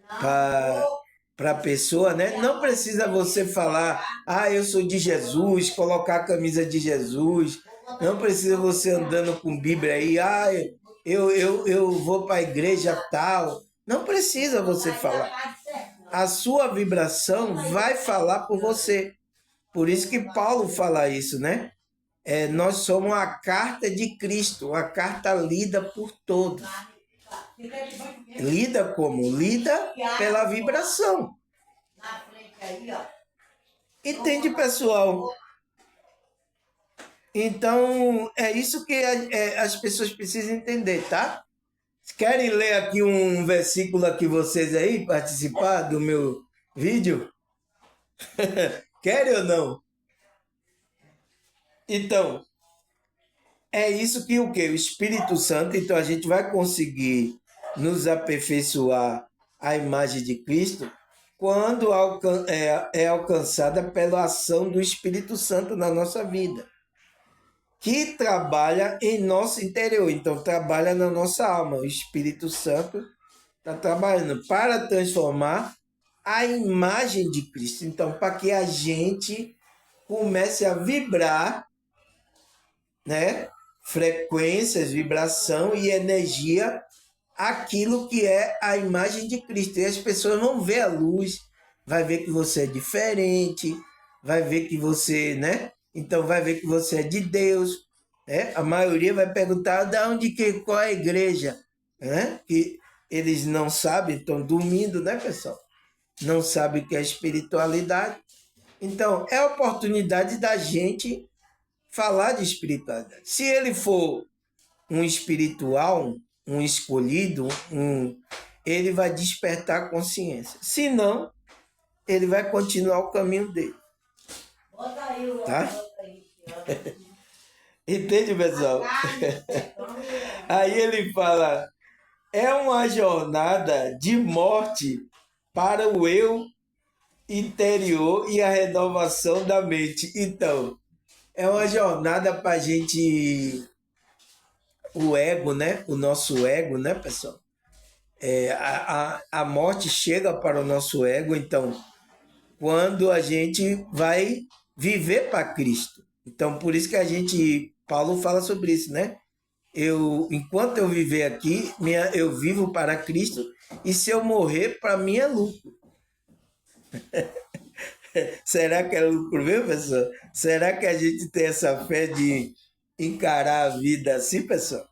Speaker 1: para a pessoa, né? Não precisa você falar, eu sou de Jesus, colocar a camisa de Jesus. Não precisa você andando com Bíblia aí, eu vou para a igreja tal. Não precisa você falar. A sua vibração vai falar por você. Por isso que Paulo fala isso, né? Nós somos a carta de Cristo, a carta lida por todos. Lida como? Lida pela vibração. Entende, pessoal? Então, é isso que as pessoas precisam entender, tá? Querem ler aqui um versículo aqui vocês aí, participar do meu vídeo? Querem ou não? Então, é isso que o quê? O Espírito Santo, então a gente vai conseguir nos aperfeiçoar a imagem de Cristo quando é alcançada pela ação do Espírito Santo na nossa vida, que trabalha em nosso interior, então trabalha na nossa alma. O Espírito Santo está trabalhando para transformar a imagem de Cristo. Então, para que a gente comece a vibrar, né? Frequências, vibração e energia, aquilo que é a imagem de Cristo. E as pessoas vão ver a luz, vai ver que você é diferente, vai ver que você, né? Então vai ver que você é de Deus, né? A maioria vai perguntar qual é a igreja, né? Que eles não sabem, estão dormindo, né, pessoal? Não sabem o que é espiritualidade. Então, é a oportunidade da gente falar de espiritualidade. Se ele for um espiritual, um escolhido, ele vai despertar a consciência. Se não, ele vai continuar o caminho dele. Tá? Entende, pessoal? Aí ele fala, é uma jornada de morte para o eu interior e a renovação da mente. Então, é uma jornada para a gente o ego, né? O nosso ego, né, pessoal? A morte chega para o nosso ego, então, quando a gente vai viver para Cristo. Então, por isso que Paulo fala sobre isso, né? Enquanto eu viver aqui, eu vivo para Cristo, e se eu morrer, para mim é lucro. Será que é lucro mesmo, pessoal? Será que a gente tem essa fé de encarar a vida assim, pessoal?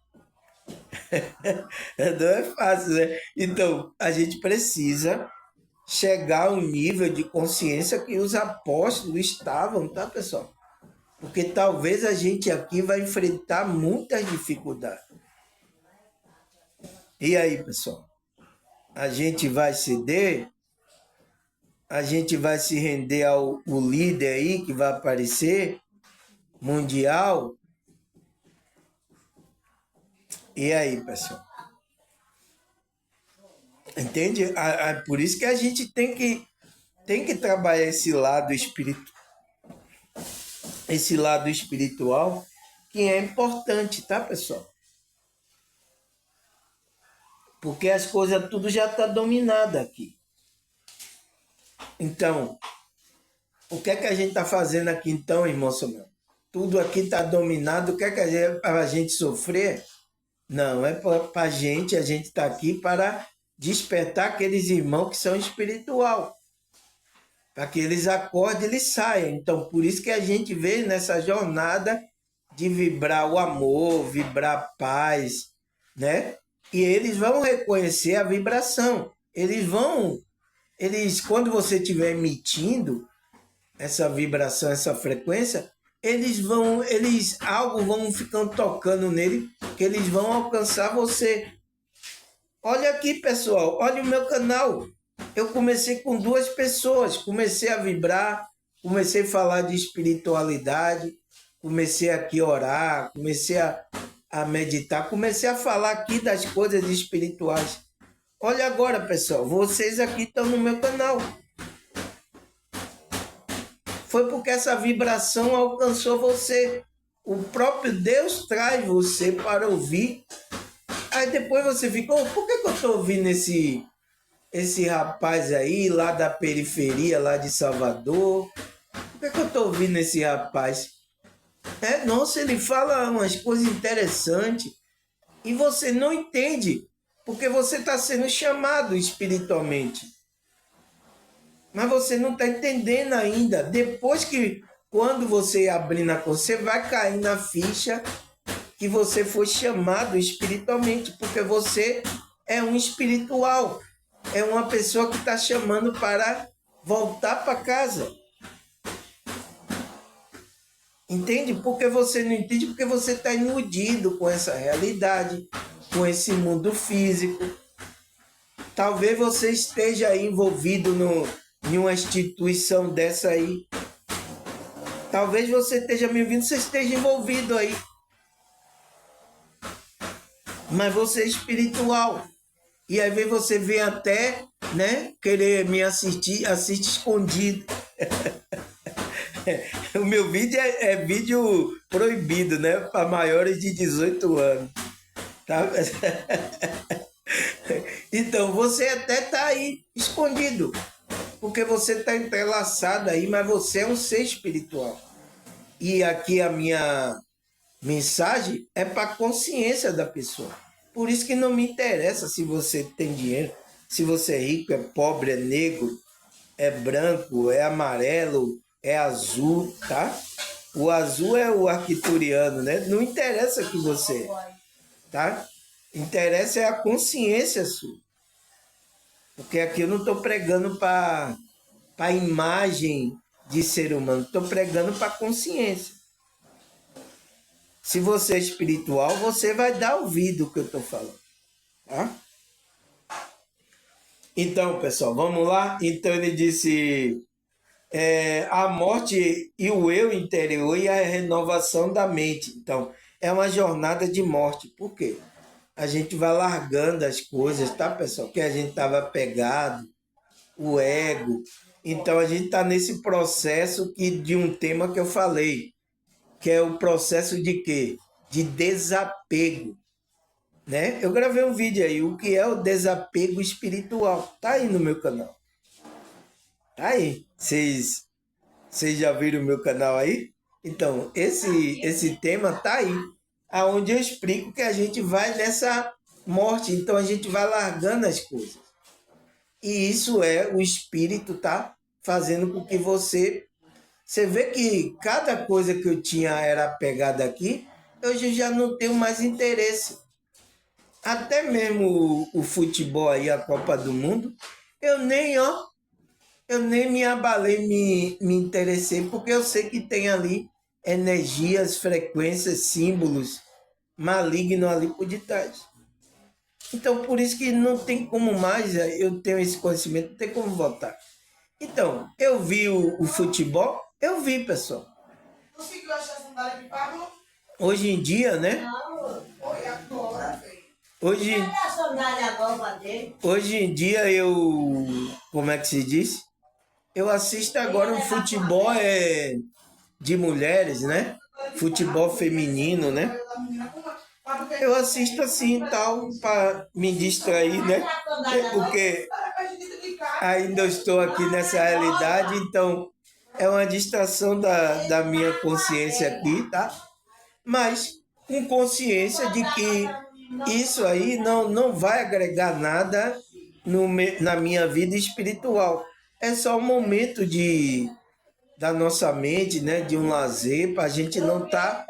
Speaker 1: Não é fácil, né? Então, a gente precisa chegar ao nível de consciência que os apóstolos estavam, tá, pessoal? Porque talvez a gente aqui vai enfrentar muitas dificuldades. E aí, pessoal? A gente vai ceder? A gente vai se render ao líder aí que vai aparecer, mundial? E aí, pessoal? Entende? Por isso que a gente tem que trabalhar esse lado espiritual, que é importante, tá, pessoal? Porque as coisas tudo já está dominado aqui. Então, o que é que a gente está fazendo aqui então, irmão Samuel? Tudo aqui está dominado, o que é que para a gente sofrer? Não, é para a gente está aqui para despertar aqueles irmãos que são espiritual, para que eles acordem e eles saiam. Então, por isso que a gente veio nessa jornada de vibrar o amor, vibrar a paz, né? E eles vão reconhecer a vibração. Quando você estiver emitindo essa vibração, essa frequência, algo vão ficando tocando nele, que eles vão alcançar você. Olha aqui, pessoal, olha o meu canal. Eu comecei com 2 pessoas, comecei a vibrar, comecei a falar de espiritualidade, comecei aqui a orar, comecei a meditar, comecei a falar aqui das coisas espirituais. Olha agora, pessoal, vocês aqui estão no meu canal. Foi porque essa vibração alcançou você. O próprio Deus traz você para ouvir. Aí depois você fica, por que eu estou ouvindo esse rapaz aí, lá da periferia, lá de Salvador? Por que eu estou ouvindo esse rapaz? Nossa, ele fala umas coisas interessantes e você não entende, porque você está sendo chamado espiritualmente. Mas você não está entendendo ainda. Depois quando você abrir na consciência, você vai cair na ficha que você foi chamado espiritualmente, porque você é um espiritual, é uma pessoa que está chamando para voltar para casa. Entende? Porque você não entende, porque você está iludido com essa realidade, com esse mundo físico. Talvez você esteja aí envolvido em uma instituição dessa aí. Talvez você esteja me ouvindo, você esteja envolvido aí. Mas você é espiritual. E às vezes você vem até, né, querer me assiste escondido. O meu vídeo é vídeo proibido, né, para maiores de 18 anos. Tá? Então, você até está aí escondido, porque você está entrelaçado aí, mas você é um ser espiritual. E aqui a minha mensagem é para a consciência da pessoa. Por isso que não me interessa se você tem dinheiro, se você é rico, é pobre, é negro, é branco, é amarelo, é azul, tá? O azul é o arcturiano, né? Não interessa que você, tá? Interessa é a consciência sua. Porque aqui eu não estou pregando para a imagem de ser humano, estou pregando para a consciência. Se você é espiritual, você vai dar ouvido ao que eu estou falando. Tá? Então, pessoal, vamos lá? Então ele disse, a morte e o eu interior e a renovação da mente. Então, é uma jornada de morte. Por quê? A gente vai largando as coisas, tá, pessoal? Que a gente estava pegado, o ego. Então, a gente está nesse processo de um tema que eu falei, que é o processo de quê? De desapego. né? Eu gravei um vídeo aí, o que é o desapego espiritual. Tá aí no meu canal. Tá aí. Vocês já viram o meu canal aí? Então, esse tema tá aí, aonde eu explico que a gente vai nessa morte, então a gente vai largando as coisas. E isso é o espírito tá fazendo com que você vê que cada coisa que eu tinha era pegada aqui, hoje eu já não tenho mais interesse. Até mesmo o futebol aí, a Copa do Mundo, eu nem, ó, eu nem me abalei, me interessei, porque eu sei que tem ali energias, frequências, símbolos malignos ali por detrás. Então, por isso que não tem como mais eu tenho esse conhecimento, não tem como voltar. Então, eu vi o futebol, eu vi, pessoal. Conseguiu achar a sandália de Pablo? Hoje em dia, né? Não, foi agora, velho. Hoje em dia eu, como é que se diz? Eu assisto agora um futebol de mulheres, né? Futebol feminino, né? Eu assisto assim tal para me distrair, né? Porque ainda estou aqui nessa realidade, então é uma distração da minha consciência aqui, tá? Mas com consciência de que isso aí não vai agregar nada na minha vida espiritual. É só um momento da nossa mente, né? De um lazer, para a gente não estar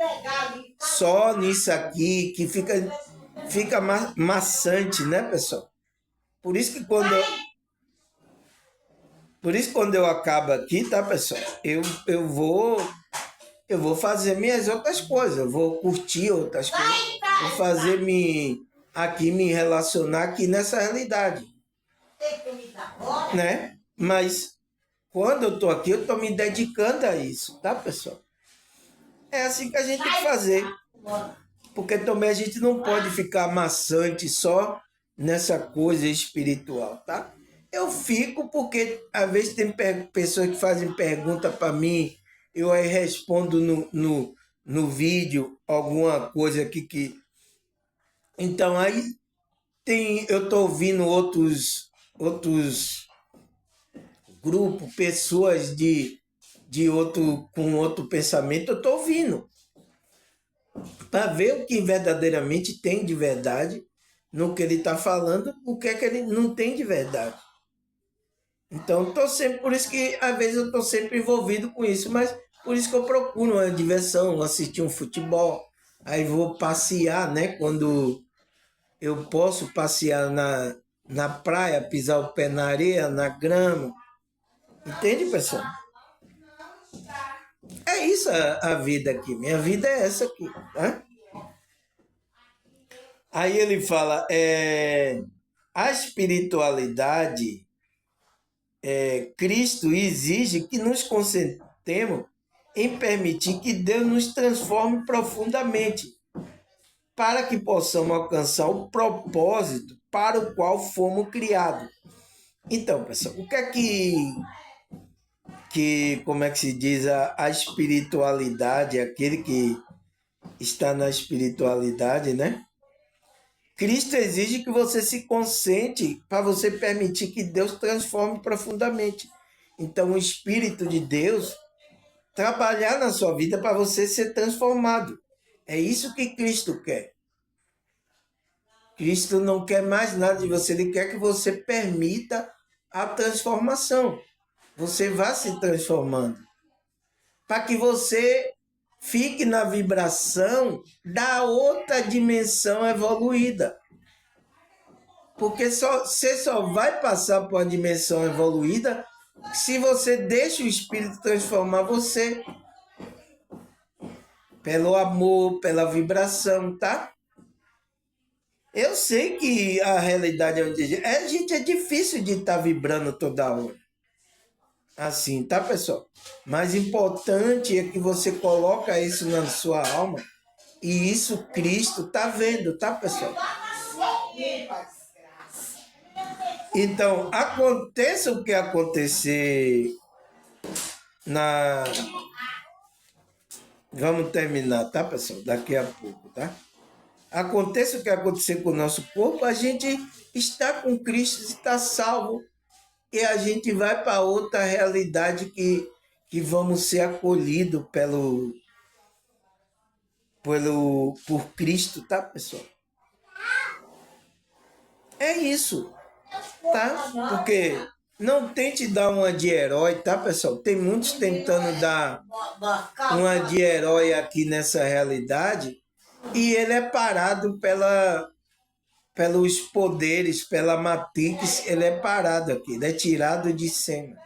Speaker 1: só nisso aqui, que fica maçante, né, pessoal? Por isso que quando eu acabo aqui, tá, pessoal? Eu vou fazer minhas outras coisas, eu vou curtir outras coisas, vou fazer me relacionar aqui nessa realidade, né? Mas quando eu tô aqui, eu tô me dedicando a isso, tá, pessoal? É assim que a gente tem que fazer, porque também a gente não pode ficar maçante só nessa coisa espiritual, tá? Eu fico porque às vezes tem pessoas que fazem pergunta para mim, eu aí respondo no vídeo alguma coisa aqui que. Então aí eu tô ouvindo outros grupos, pessoas com outro pensamento, eu tô ouvindo para ver o que verdadeiramente tem de verdade no que ele está falando, o que é que ele não tem de verdade. Então, por isso que às vezes eu estou sempre envolvido com isso, mas por isso que eu procuro uma diversão, assistir um futebol, aí vou passear, né? Quando eu posso passear na praia, pisar o pé na areia, na grama. Entende, pessoal? É isso a vida aqui. Minha vida é essa aqui, tá? Aí ele fala, a espiritualidade, Cristo exige que nos concentremos em permitir que Deus nos transforme profundamente, para que possamos alcançar o propósito para o qual fomos criados. Então, pessoal, o que é como é que se diz, a espiritualidade, aquele que está na espiritualidade, né? Cristo exige que você se concentre para você permitir que Deus transforme profundamente. Então, o Espírito de Deus trabalhar na sua vida para você ser transformado. É isso que Cristo quer. Cristo não quer mais nada de você, ele quer que você permita a transformação. Você vá se transformando. Para que você fique na vibração da outra dimensão evoluída. Porque você só vai passar por uma dimensão evoluída se você deixa o Espírito transformar você. Pelo amor, pela vibração, tá? Eu sei que a realidade é onde a gente é difícil de estar vibrando toda hora. Assim, tá, pessoal? Mas importante é que você coloca isso na sua alma e isso Cristo tá vendo, tá, pessoal? Então, aconteça o que acontecer na... Vamos terminar, tá, pessoal? Daqui a pouco, tá? Aconteça o que acontecer com o nosso corpo, a gente está com Cristo, está salvo. E a gente vai para outra realidade que vamos ser acolhidos por Cristo, tá, pessoal? É isso, tá? Porque não tente dar uma de herói, tá, pessoal? Tem muitos tentando dar uma de herói aqui nessa realidade e ele é parado pelos poderes, pela Matrix, ele é parado aqui, ele é tirado de cena.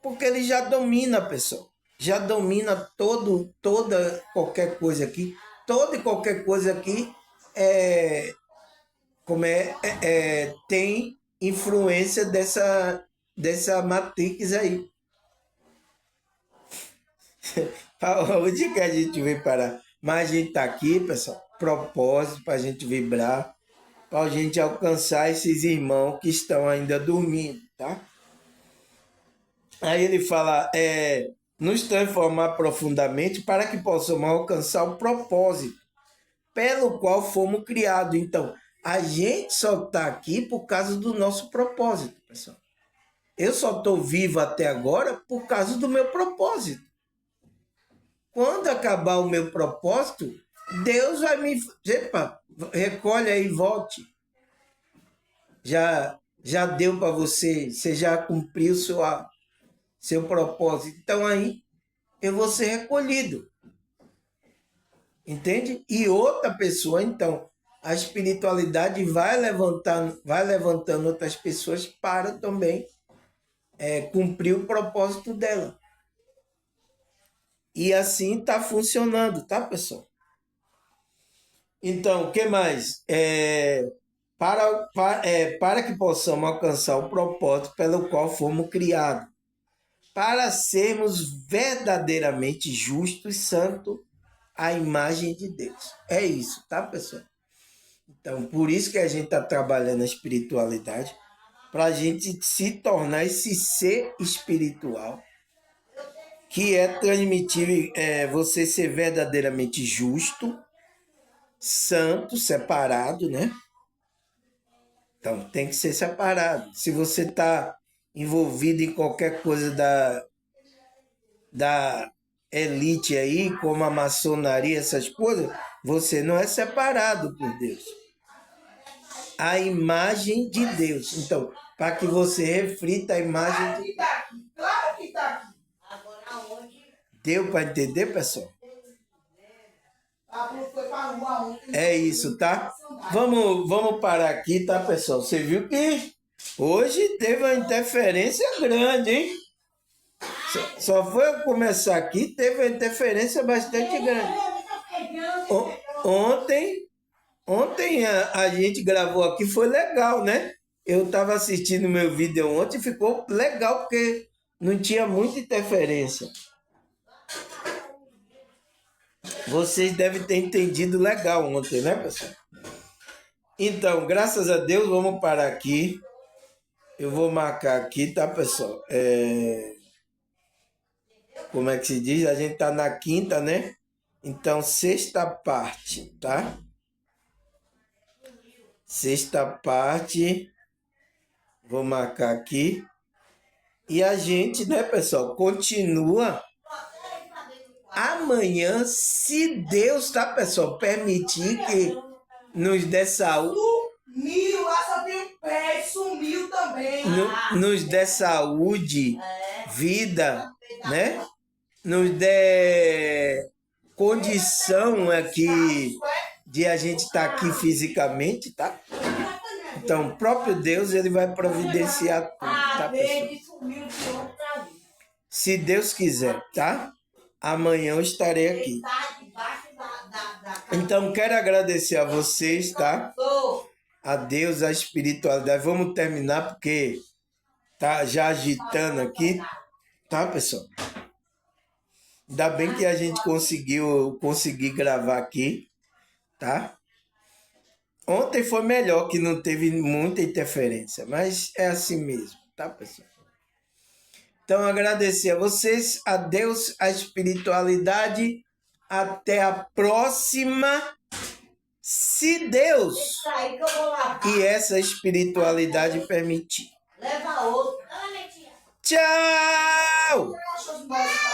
Speaker 1: Porque ele já domina, pessoal. Já domina toda qualquer coisa aqui. Toda e qualquer coisa aqui tem influência dessa Matrix aí. Onde que a gente veio parar? Mas a gente está aqui, pessoal, propósito para a gente vibrar, para a gente alcançar esses irmãos que estão ainda dormindo, tá? Aí ele fala, nos transformar profundamente para que possamos alcançar o propósito pelo qual fomos criados. Então, a gente só está aqui por causa do nosso propósito, pessoal. Eu só estou vivo até agora por causa do meu propósito. Quando acabar o meu propósito, Deus vai me... Epa, recolhe aí e volte. Já deu para você, você já cumpriu seu propósito. Então aí eu vou ser recolhido. Entende? E outra pessoa, então, a espiritualidade vai levantando outras pessoas para também cumprir o propósito dela. E assim está funcionando, tá, pessoal? Então, o que mais? Para que possamos alcançar o propósito pelo qual fomos criados, para sermos verdadeiramente justos e santos à imagem de Deus. É isso, tá, pessoal? Então, por isso que a gente está trabalhando a espiritualidade, para a gente se tornar esse ser espiritual, que é transmitir, você ser verdadeiramente justo, santo, separado, né? Então, tem que ser separado. Se você está envolvido em qualquer coisa da elite aí, como a maçonaria, essas coisas, você não é separado por Deus. A imagem de Deus. Então, para que você reflita a imagem de Deus. Claro que está aqui. Deu para entender, pessoal? É isso, tá? Vamos parar aqui, tá, pessoal? Você viu que hoje teve uma interferência grande, hein? Só foi eu começar aqui, teve uma interferência bastante grande. Ontem a gente gravou aqui, foi legal, né? Eu estava assistindo meu vídeo ontem e ficou legal, porque não tinha muita interferência. Vocês devem ter entendido legal ontem, né, pessoal? Então, graças a Deus, vamos parar aqui. Eu vou marcar aqui, tá, pessoal? Como é que se diz? A gente tá na quinta, né? Então, sexta parte, tá? Sexta parte. Vou marcar aqui. E a gente, né, pessoal, continua amanhã, se Deus, tá, pessoal, permitir que nos dê saúde. Sumiu, lá só tem um pé, sumiu também. Nos dê saúde, vida, né? Nos dê condição aqui de a gente estar aqui fisicamente, tá? Então, o próprio Deus, ele vai providenciar tudo, tá, pessoal? Se Deus quiser, tá? Amanhã eu estarei aqui. Então, quero agradecer a vocês, tá? A Deus, a espiritualidade. Vamos terminar porque tá já agitando aqui, tá, pessoal? Ainda bem que a gente consegui gravar aqui, tá? Ontem foi melhor, que não teve muita interferência, mas é assim mesmo, tá, pessoal? Então, agradecer a vocês, a Deus, a espiritualidade, Até a próxima, se Deus
Speaker 2: Isso aí que eu vou lavar.
Speaker 1: e essa espiritualidade permitir.
Speaker 2: Leva outro.
Speaker 1: Tchau!
Speaker 2: Deixa os boys